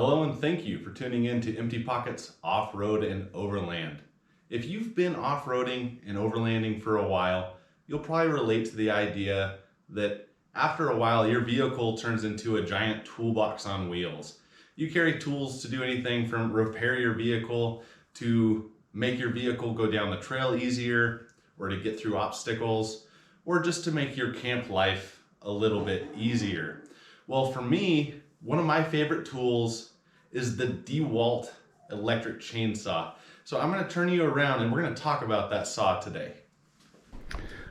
Hello and thank you for tuning in to Empty Pockets Off-Road and Overland. If you've been off-roading and overlanding for a while, you'll probably relate to the idea that after a while your vehicle turns into a giant toolbox on wheels. You carry tools to do anything from repair your vehicle to make your vehicle go down the trail easier, or to get through obstacles, or just to make your camp life a little bit easier. Well, for me, one of my favorite tools is the DeWalt electric chainsaw. So I'm going to turn you around and we're going to talk about that saw today.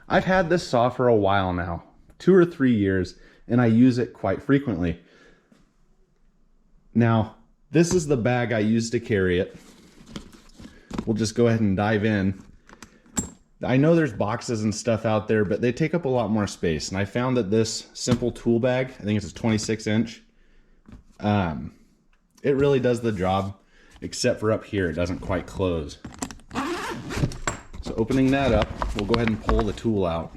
I've had this saw for a while now, 2 or 3 years, and I use it quite frequently. Now, this is the bag I use to carry it. We'll just go ahead and dive in. I know there's boxes and stuff out there, but they take up a lot more space. And I found that this simple tool bag, I think it's a 26 inch, it really does the job, except for up here, it doesn't quite close. So opening that up, we'll go ahead and pull the tool out.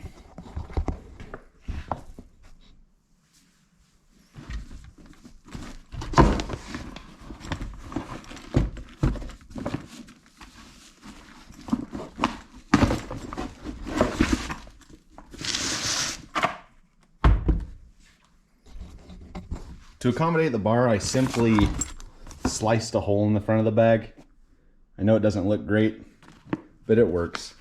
To accommodate the bar, I simply sliced a hole in the front of the bag. I know it doesn't look great, but it works.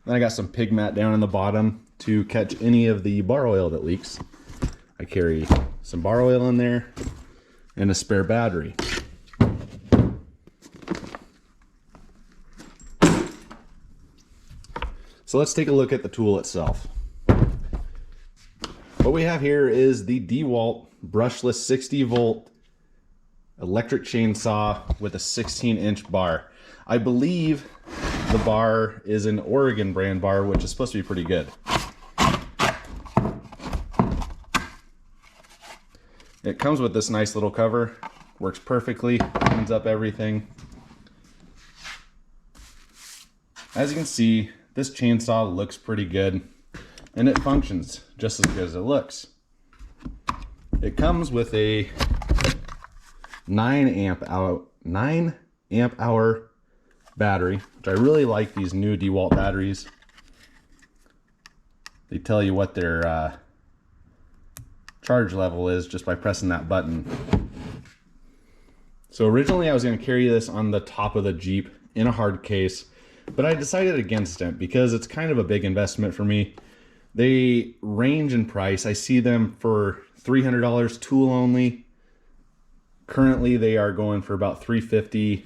Then I got some pig mat down in the bottom to catch any of the bar oil that leaks. I carry some bar oil in there and a spare battery. So let's take a look at the tool itself. What we have here is the DeWalt brushless 60 volt electric chainsaw with a 16-inch bar. I believe the bar is an Oregon brand bar, which is supposed to be pretty good. It comes with this nice little cover, works perfectly, cleans up everything. As you can see, this chainsaw looks pretty good, and it functions just as good as it looks. It comes with a 9 amp hour battery, which I really like these new DeWalt batteries. They tell you what their charge level is just by pressing that button. So originally I was going to carry this on the top of the Jeep in a hard case, but I decided against it because it's kind of a big investment for me. They range in price. I see them for $300 tool only. Currently they are going for about $350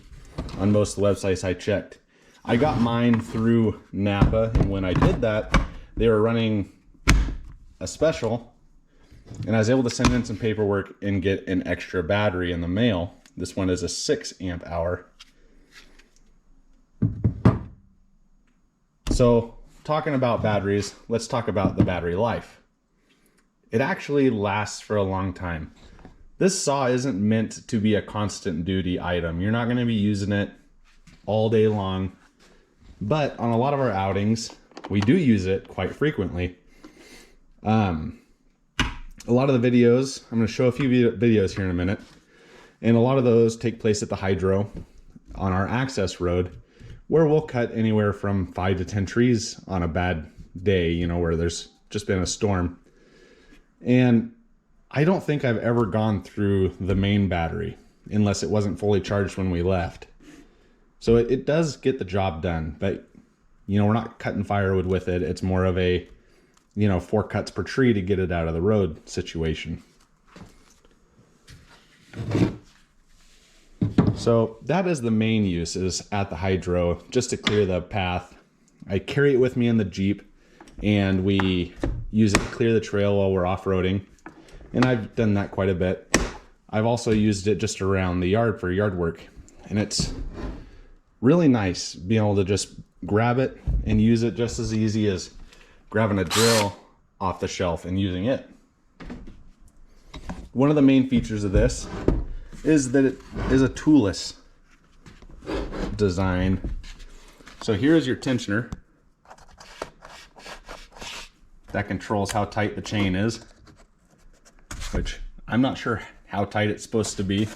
on most of the websites I checked. I got mine through Napa, and when I did that, they were running a special, and I was able to send in some paperwork and get an extra battery in the mail. This one is a 6 amp hour. So talking about batteries, let's talk about the battery life. It actually lasts for a long time. This saw isn't meant to be a constant duty item. You're not going to be using it all day long, but on a lot of our outings, we do use it quite frequently. A lot of the videos, I'm going to show a few videos here in a minute, and a lot of those take place at the hydro on our access road, where we'll cut anywhere from 5 to 10 trees on a bad day, you know, where there's just been a storm. And I don't think I've ever gone through the main battery unless it wasn't fully charged when we left. So it does get the job done, but you know, we're not cutting firewood with it. It's more of a, you know, 4 cuts per tree to get it out of the road situation. So that is the main use, is at the hydro, just to clear the path. I carry it with me in the Jeep, and we use it to clear the trail while we're off-roading. And I've done that quite a bit. I've also used it just around the yard for yard work. And it's really nice being able to just grab it and use it just as easy as grabbing a drill off the shelf and using it. One of the main features of this is that it is a toolless design. So here's your tensioner that controls how tight the chain is, which I'm not sure how tight it's supposed to be.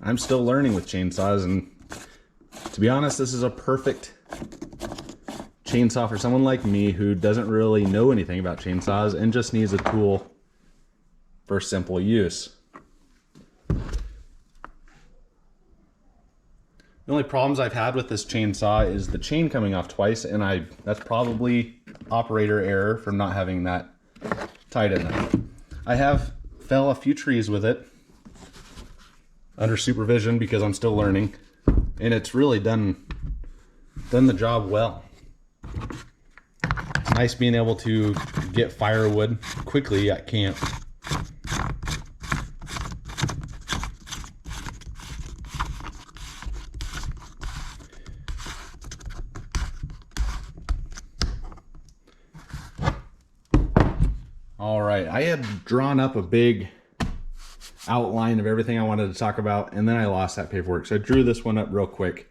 I'm still learning with chainsaws, and to be honest, this is a perfect chainsaw for someone like me who doesn't really know anything about chainsaws and just needs a tool for simple use. The only problems I've had with this chainsaw is the chain coming off twice, and that's probably operator error from not having that tight enough. I have fell a few trees with it under supervision because I'm still learning, and it's really done the job well. It's nice being able to get firewood quickly at camp. All right, I had drawn up a big outline of everything I wanted to talk about, and then I lost that paperwork. So I drew this one up real quick.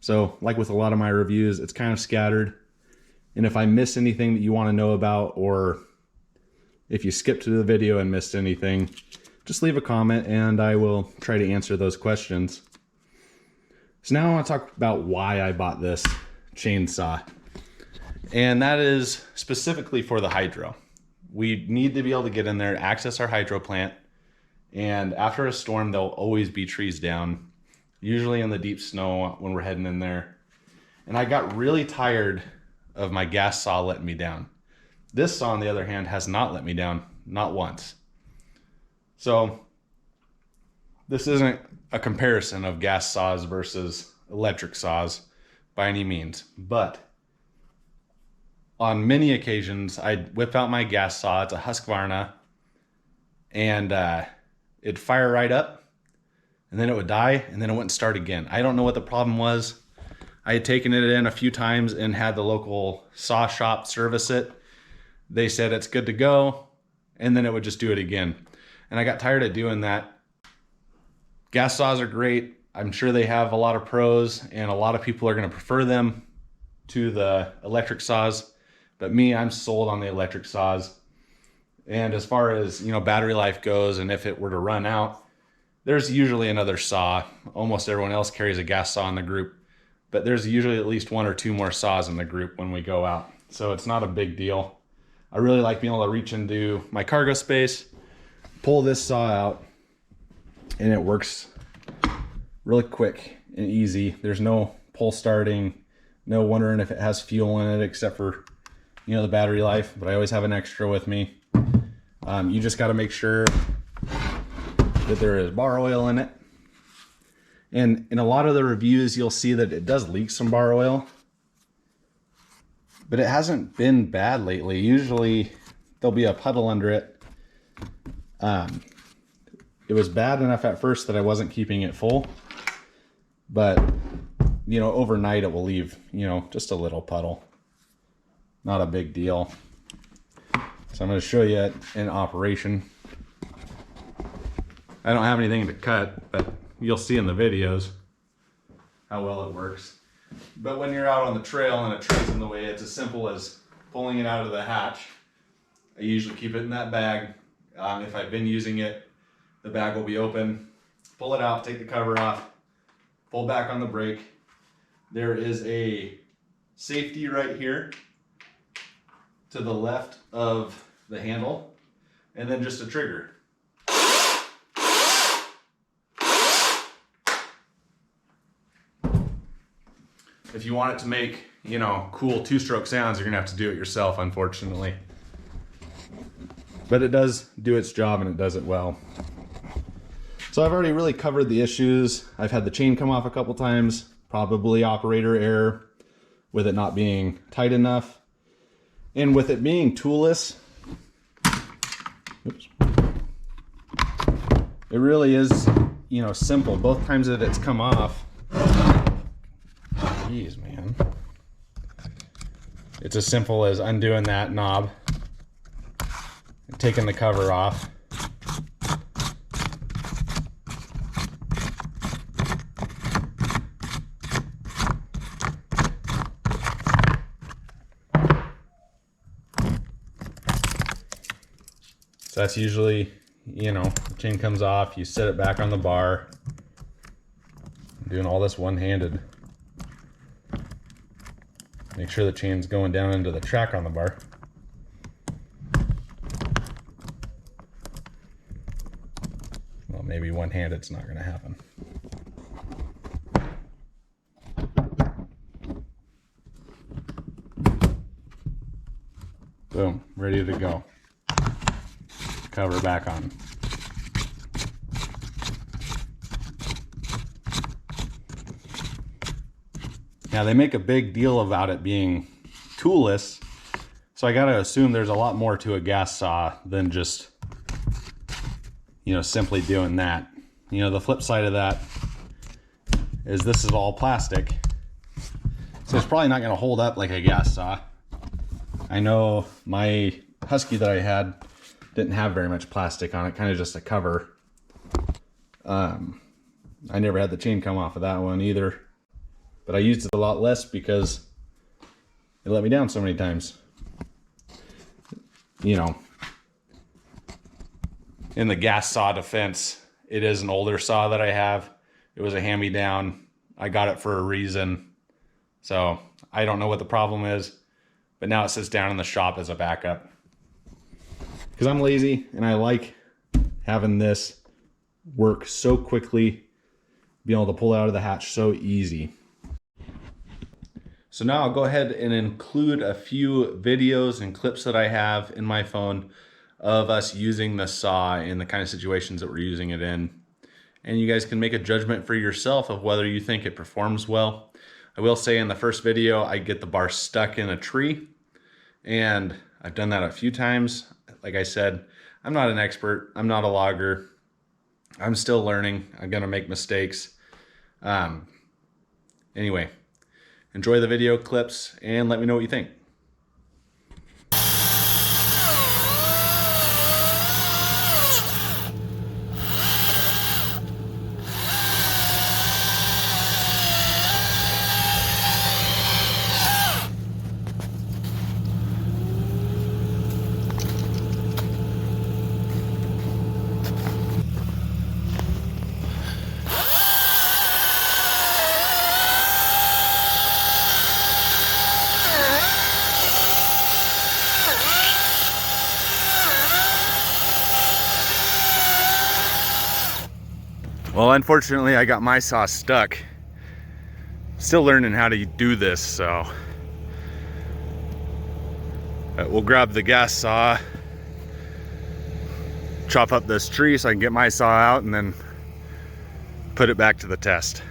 So like with a lot of my reviews, it's kind of scattered. And if I miss anything that you want to know about, or if you skipped to the video and missed anything, just leave a comment and I will try to answer those questions. So now I want to talk about why I bought this chainsaw. And that is specifically for the hydro. We need to be able to get in there, access our hydro plant, and after a storm, there'll always be trees down, usually in the deep snow when we're heading in there. And I got really tired of my gas saw letting me down. This saw, on the other hand, has not let me down, not once. So this isn't a comparison of gas saws versus electric saws by any means, but on many occasions, I'd whip out my gas saw. It's a Husqvarna, and it'd fire right up, and then it would die, and then it wouldn't start again. I don't know what the problem was. I had taken it in a few times and had the local saw shop service it. They said it's good to go, and then it would just do it again. And I got tired of doing that. Gas saws are great. I'm sure they have a lot of pros, and a lot of people are going to prefer them to the electric saws. But me, I'm sold on the electric saws. And as far as, battery life goes, and if it were to run out, there's usually another saw. Almost everyone else carries a gas saw in the group, but there's usually at least 1 or 2 more saws in the group when we go out. So it's not a big deal. I really like being able to reach into my cargo space, pull this saw out, and it works really quick and easy. There's no pull starting, no wondering if it has fuel in it, except for the battery life, but I always have an extra with me. You just got to make sure that there is bar oil in it. And in a lot of the reviews, you'll see that it does leak some bar oil, but it hasn't been bad lately. Usually there'll be a puddle under it. It was bad enough at first that I wasn't keeping it full, but overnight it will leave, just a little puddle. Not a big deal. So I'm going to show you it in operation. I don't have anything to cut, but you'll see in the videos how well it works. But when you're out on the trail and a tree's in the way, it's as simple as pulling it out of the hatch. I usually keep it in that bag. If I've been using it, the bag will be open. Pull it out, take the cover off, pull back on the brake. There is a safety right here to the left of the handle, and then just a trigger. If you want it to make, cool 2-stroke sounds, you're gonna have to do it yourself, unfortunately. But it does do its job, and it does it well. So I've already really covered the issues. I've had the chain come off a couple times, probably operator error with it not being tight enough. And with it being toolless, it really is, simple. Both times that it's come off, jeez, man. It's as simple as undoing that knob, and taking the cover off. So that's usually, the chain comes off, you set it back on the bar, doing all this one-handed. Make sure the chain's going down into the track on the bar. Well, maybe one-handed's not going to happen. Boom, ready to go. Cover back on. Now they make a big deal about it being toolless, so I gotta assume there's a lot more to a gas saw than just, you know, simply doing that. You know, the flip side of that is this is all plastic, so it's probably not gonna hold up like a gas saw. I know my Husky that I had didn't have very much plastic on it, kind of just a cover. I never had the chain come off of that one either. But I used it a lot less because it let me down so many times. You know, in the gas saw defense, it is an older saw that I have. It was a hand-me-down. I got it for a reason. So I don't know what the problem is, but now it sits down in the shop as a backup. Because I'm lazy and I like having this work so quickly, being able to pull it out of the hatch so easy. So now I'll go ahead and include a few videos and clips that I have in my phone of us using the saw in the kind of situations that we're using it in. And you guys can make a judgment for yourself of whether you think it performs well. I will say in the first video, I get the bar stuck in a tree, and I've done that a few times. Like I said, I'm not an expert. I'm not a logger. I'm still learning. I'm gonna make mistakes. Anyway. Enjoy the video clips and let me know what you think. Well, unfortunately, I got my saw stuck. Still learning how to do this, so we'll grab the gas saw, chop up this tree so I can get my saw out, and then put it back to the test.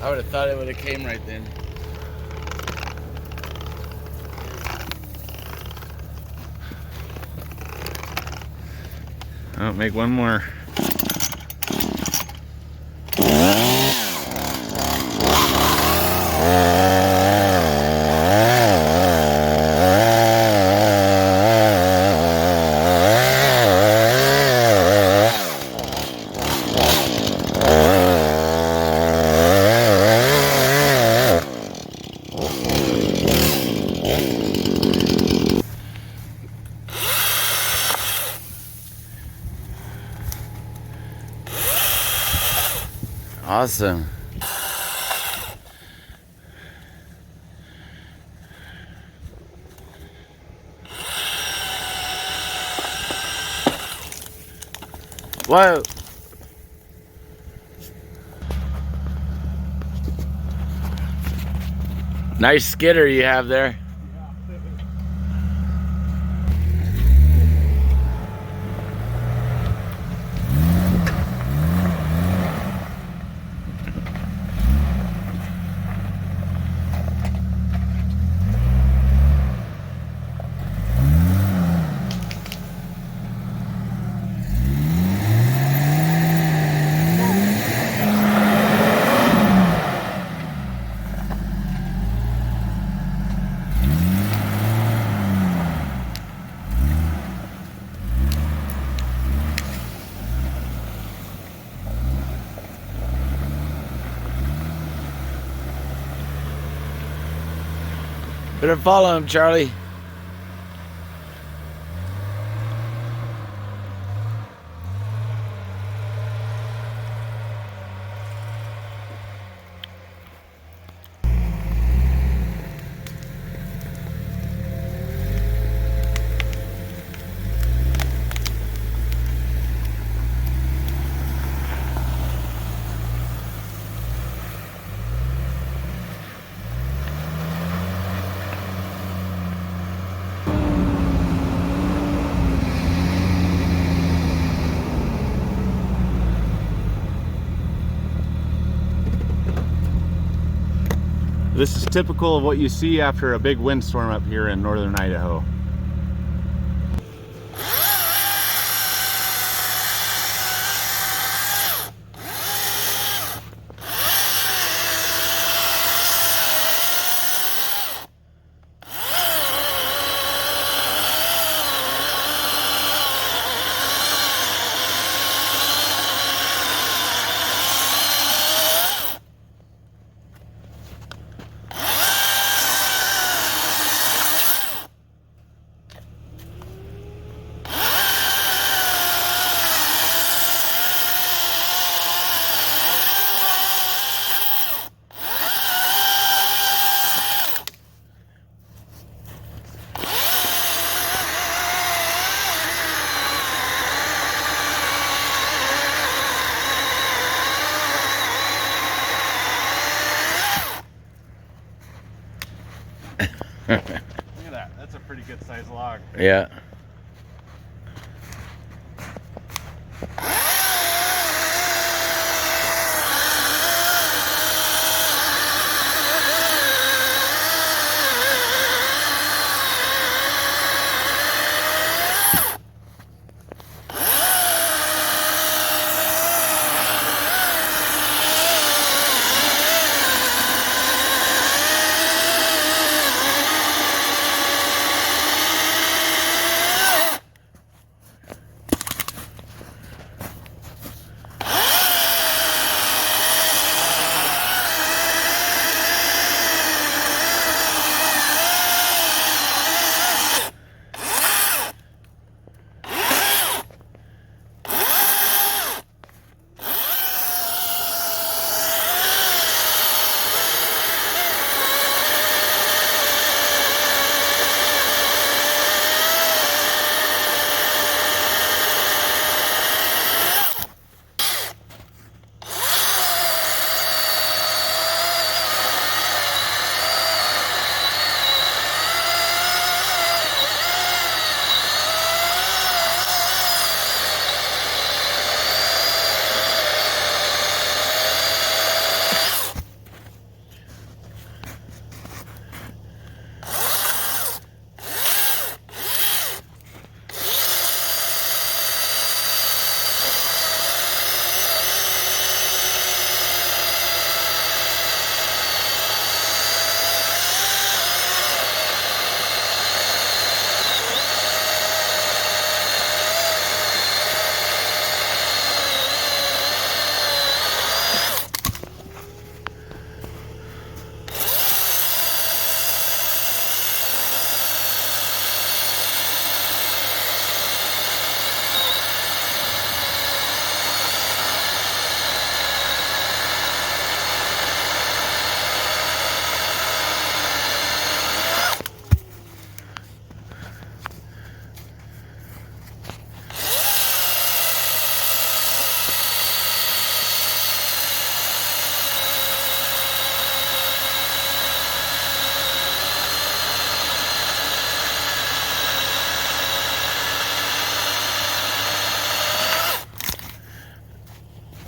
I would have thought it would have came right then. I'll make one more. Awesome. Whoa. Nice skidder you have there. Better follow him, Charlie. This is typical of what you see after a big windstorm up here in northern Idaho. Look at that. That's a pretty good sized log. Yeah.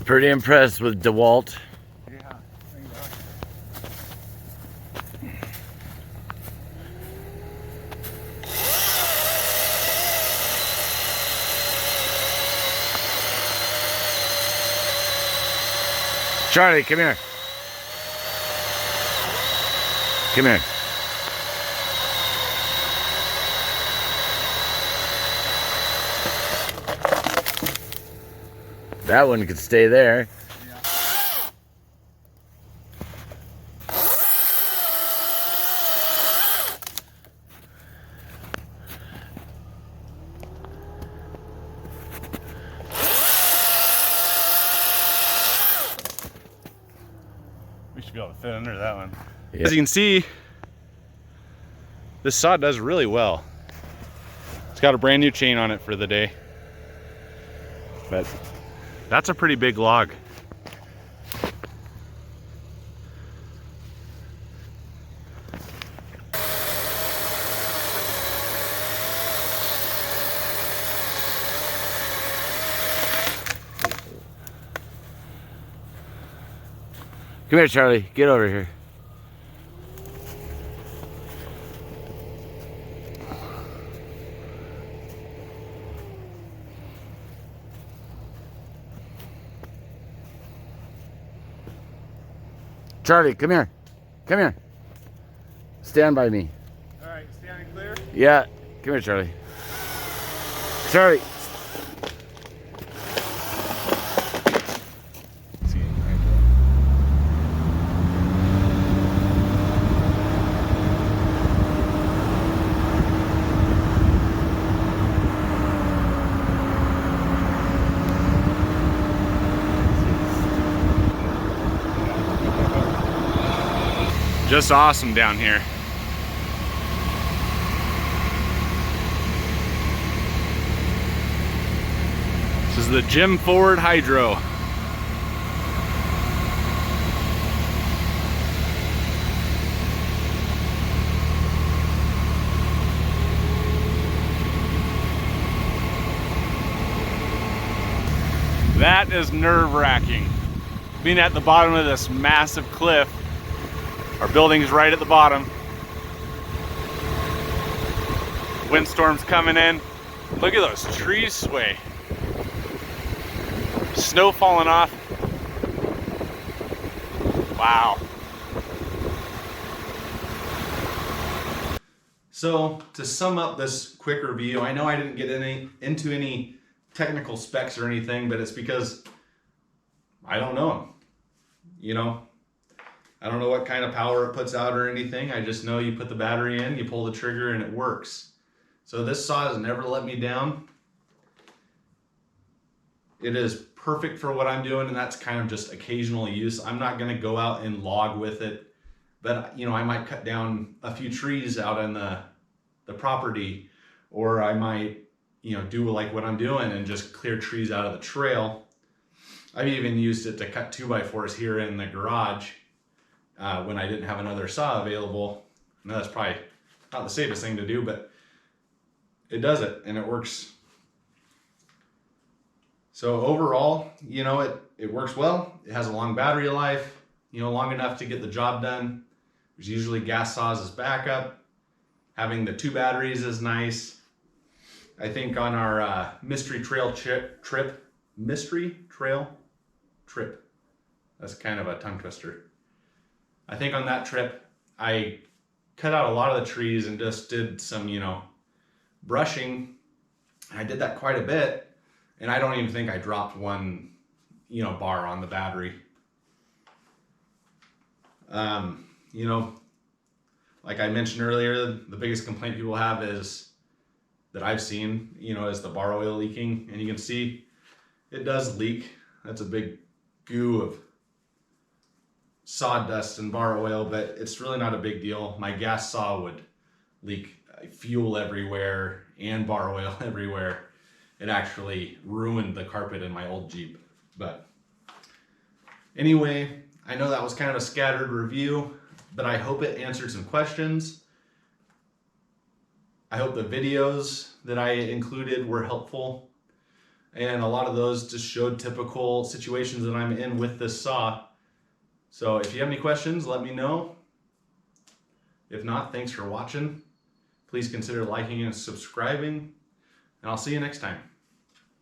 Pretty impressed with DeWalt. Yeah. Charlie, come here. Come here. That one could stay there. fit under that one. Yeah. As you can see, this saw does really well. It's got a brand new chain on it for the day. But that's a pretty big log. Come here, Charlie. Get over here. Charlie, come here. Come here. Stand by me. All right, standing clear. Yeah. Come here, Charlie. Charlie. Just awesome down here. This is the Jim Ford Hydro. That is nerve-wracking. Being at the bottom of this massive cliff. Our building is right at the bottom. Windstorm's coming in. Look at those trees sway. Snow falling off. Wow. So to sum up this quick review, I know I didn't get into any technical specs or anything, but it's because I don't know them. You know, I don't know what kind of power it puts out or anything. I just know you put the battery in, you pull the trigger, and it works. So this saw has never let me down. It is perfect for what I'm doing, and that's kind of just occasional use. I'm not going to go out and log with it, but you know, I might cut down a few trees out on the property, or I might, you know, do like what I'm doing and just clear trees out of the trail. I've even used it to cut 2x4s here in the garage. When I didn't have another saw available. No, that's probably not the safest thing to do, but it does it and it works. So overall, you know, it works well. It has a long battery life, you know, long enough to get the job done. There's usually gas saws as backup. Having the 2 batteries is nice. I think on our mystery trail trip, that's kind of a tongue twister. I think on that trip, I cut out a lot of the trees and just did some, you know, brushing. I did that quite a bit, and I don't even think I dropped one, you know, bar on the battery. You know, like I mentioned earlier, the biggest complaint people have is, that I've seen, you know, is the bar oil leaking, and you can see it does leak. That's a big goo of sawdust and bar oil, but it's really not a big deal. My gas saw would leak fuel everywhere and bar oil everywhere. It actually ruined the carpet in my old Jeep. But anyway, I know that was kind of a scattered review, but I hope it answered some questions. I hope the videos that I included were helpful, and a lot of those just showed typical situations that I'm in with this saw. So if you have any questions, let me know. If not, thanks for watching. Please consider liking and subscribing, and I'll see you next time.